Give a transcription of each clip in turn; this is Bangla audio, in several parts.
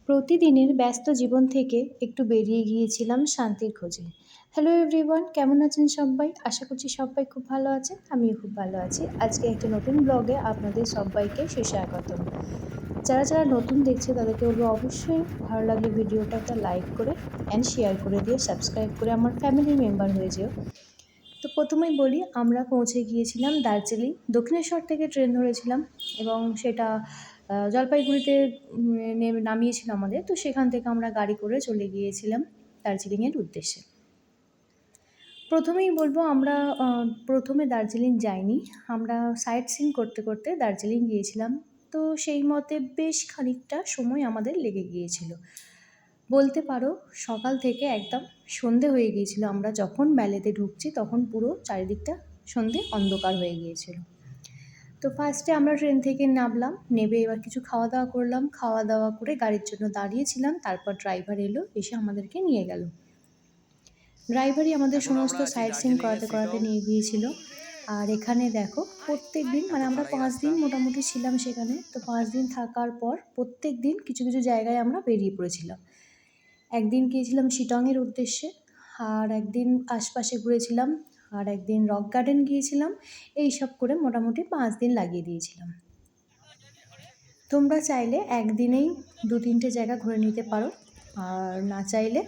প্রতিদিনের ব্যস্ত জীবন থেকে একটু বেরিয়ে গিয়েছিলাম শান্তির খোঁজে। হ্যালো এভরিওয়ান, কেমন আছেন সবাই? আশা করছি সবাই খুব ভালো আছেন। আমিও খুব ভালো আছি। আজকে একটি নতুন ব্লগে আপনাদের সবাইকে সুস্বাগতম। যারা নতুন দেখছে তাদেরকে বলবো অবশ্যই ভালো লাগলে ভিডিওটা একটা লাইক করে অ্যান্ড শেয়ার করে দিয়ে সাবস্ক্রাইব করে আমার ফ্যামিলির মেম্বার হয়ে যেও। তো প্রথমেই বলি, আমরা পৌঁছে গিয়েছিলাম দার্জিলিং। দক্ষিণেশ্বর থেকে ট্রেন ধরেছিলাম এবং সেটা জলপাইগুড়িতে নামিয়েছিল আমাদের। তো সেখান থেকে আমরা গাড়ি করে চলে গিয়েছিলাম দার্জিলিংয়ের উদ্দেশ্যে। প্রথমেই বলবো, আমরা প্রথমে দার্জিলিং যাইনি। আমরা সাইট সিইং করতে করতে দার্জিলিং গিয়েছিলাম। তো সেই মতে বেশ খানিকটা সময় আমাদের লেগে গিয়েছিল। বলতে পারো সকাল থেকে একদম সন্ধে হয়ে গিয়েছিল। আমরা যখন ভ্যালিতে ঢুকছি তখন পুরো চারিদিকটা সন্ধে অন্ধকার হয়ে গিয়েছিল। তো ফার্স্টে আমরা ট্রেন থেকে নামলাম, নেমে এবার কিছু খাওয়া দাওয়া করলাম। খাওয়া দাওয়া করে গাড়ির জন্য দাঁড়িয়েছিলাম। তারপর ড্রাইভার এলো, এসে আমাদেরকে নিয়ে গেল। ড্রাইভারই আমাদের সমস্ত সাইট সিইং করাতে করাতে নিয়ে গিয়েছিল। আর এখানে দেখো, প্রত্যেক দিন মানে আমরা 5 দিন মোটামুটি ছিলাম সেখানে। তো 5 দিন থাকার পর প্রত্যেক দিন কিছু কিছু জায়গায় আমরা বেরিয়ে পড়েছিলাম। একদিন গিয়েছিলাম শিটংয়ের উদ্দেশ্যে, আর একদিন আশপাশে ঘুরেছিলাম, আর একদিন রক গার্ডেন গিয়েছিলাম। এই সব করে মোটামুটি 5 দিন লাগিয়ে দিয়েছিলাম। তোমরা চাইলে একদিনেই 2-3টে জায়গা ঘুরে নিতে পারো, আর না চাইলে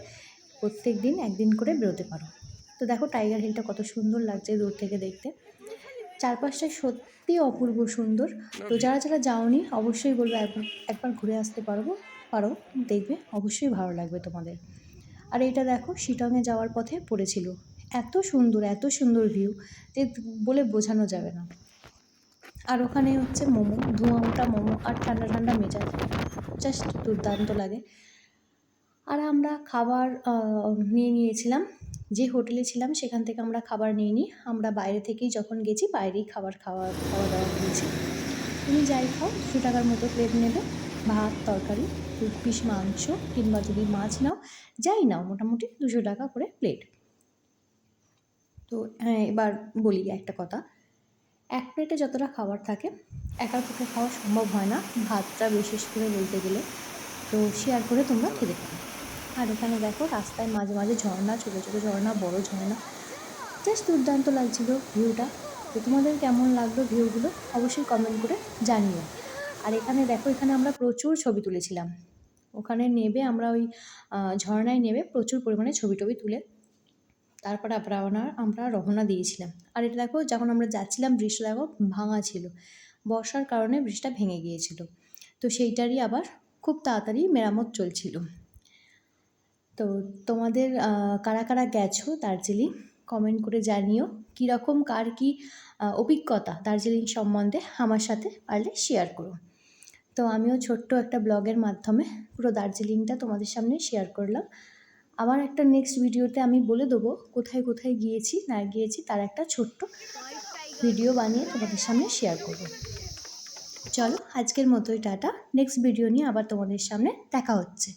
প্রত্যেক দিন একদিন করে বেরোতে পারো। তো দেখো টাইগার হিলটা কত সুন্দর লাগছে দূর থেকে দেখতে। চারপাশটা সত্যি অপূর্ব সুন্দর। তো যারা যাওনি অবশ্যই বলবো একবার ঘুরে আসতে পারো, দেখবে অবশ্যই ভালো লাগবে তোমাদের। আর এইটা দেখো, শিটংয়ে যাওয়ার পথে পড়েছিল। এত সুন্দর ভিউ যে বলে বোঝানো যাবে না। আর ওখানে হচ্ছে মোমো, ধোঁয়া ওঠা মোমো আর ঠান্ডা ঠান্ডা মেজাজ, জাস্ট দুর্দান্ত লাগে। আর আমরা খাবার নিয়ে নিয়েছিলাম। যে হোটেলে ছিলাম সেখান থেকে আমরা খাবার নিইনি। আমরা বাইরে থেকেই যখন গেছি বাইরেই খাওয়া দাওয়া করেছি। তুমি যাই খাও 200 টাকার মতো প্লেট নেবে, ভাত তরকারি, 2 পিস মাংস, কিংবা যদি মাছ নাও, যাই নাও মোটামুটি 200 টাকা করে প্লেট। তো হ্যাঁ, এবার বলি একটা কথা, এক প্লেটে যতটা খাবার থাকে একার পক্ষে খাওয়া সম্ভব হয় না, ভাতটা বিশেষ করে বলতে গেলে। তো শেয়ার করে তোমরা খেতে পারো। আর এখানে দেখো রাস্তায় মাঝে মাঝে ঝর্ণা, ছোটো ছোটো ঝর্ণা, বড় ঝর্ণা, জাস্ট দুর্দান্ত লাগছিল ভিউটা। তো তোমাদের কেমন লাগলো ভিউগুলো অবশ্যই কমেন্ট করে জানিও। আর এখানে দেখো, এখানে আমরা প্রচুর ছবি তুলেছিলাম। ওখানে নেবে আমরা ওই ঝর্ণায় নেবে প্রচুর পরিমাণে ছবি টবি তুলে তারপরে আমরা রওনা দিয়েছিলাম। আর এটা দেখো, যখন আমরা যাচ্ছিলাম ব্রিজটা দেখো ভাঙা ছিল, বর্ষার কারণে ব্রিজটা ভেঙে গিয়েছিল। তো সেইটারই আবার খুব তাড়াতাড়ি মেরামত চলছিল। তো তোমাদের কারা কারা গেছো দার্জিলিং কমেন্ট করে জানিও। কীরকম কার কী অভিজ্ঞতা দার্জিলিং সম্বন্ধে আমার সাথে পারলে শেয়ার করো। তো আমিও ছোট্ট একটা ব্লগের মাধ্যমে পুরো দার্জিলিংটা তোমাদের সামনে শেয়ার করলাম। আমার একটা নেক্সট ভিডিওতে আমি বলে দেবো কোথায় কোথায় গিয়েছি না গিয়েছি, তার একটা ছোট্ট ভিডিও বানিয়ে তোমাদের সামনে শেয়ার করব। চলো আজকের মতোই টাটা, নেক্সট ভিডিও নিয়ে আবার তোমাদের সামনে দেখা হচ্ছে।